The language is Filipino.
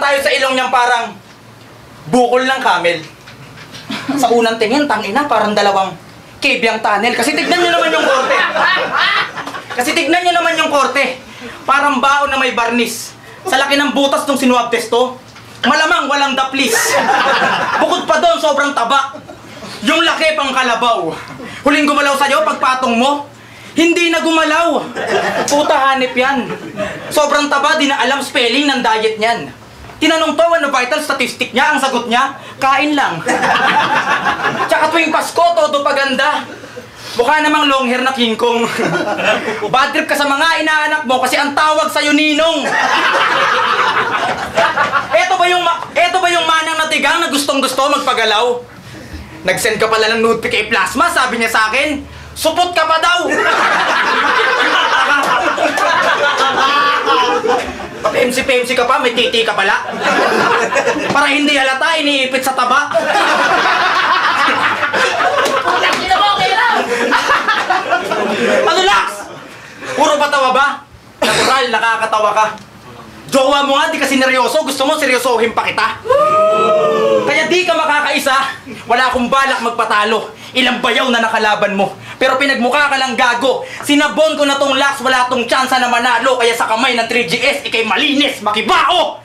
tayo sa ilong niyang parang bukol ng camel. Sa unang tingin, tangina, parang dalawang cabyang tunnel. Kasi tignan niyo naman yung korte. Parang baon na may barnis. Sa laki ng butas nung sinuwab testo, malamang walang daplis. Bukod pa doon, sobrang taba. Yung laki pang kalabaw. Huling gumalaw sa'yo, pagpatong mo, hindi na gumalaw. Puta, hanip yan. Sobrang taba, di na alam spelling ng diet niyan. Tinanong to, ano vital statistic niya? Ang sagot niya, kain lang. Tsaka tuwing Pasko, todo paganda. Mukha namang long hair na King Kong. Bad trip ka sa mga inaanak mo kasi ang tawag sa'yo Ninong. Eto ba yung manang natigang na gustong-gusto magpagalaw? Nag-send ka pala ng nude pic kay Plasma, sabi niya sa akin, supot ka pa daw! Pa-PMC ka pa, may titi ka pala. Para hindi halata, iniipit sa taba. Ano, Lax? Puro patawa ba? Natural, nakakatawa ka. Jowa mo nga, di ka sineryoso. Gusto mo, seryosohin pa kita. Kaya di ka makakaisa. Wala akong balak magpatalo. Ilang bayaw na nakalaban mo. Pero pinagmukha ka lang gago. Sinabon ko na tong Lax, wala tong tsansa na manalo. Kaya sa kamay ng 3GS, ikay malinis, makibao!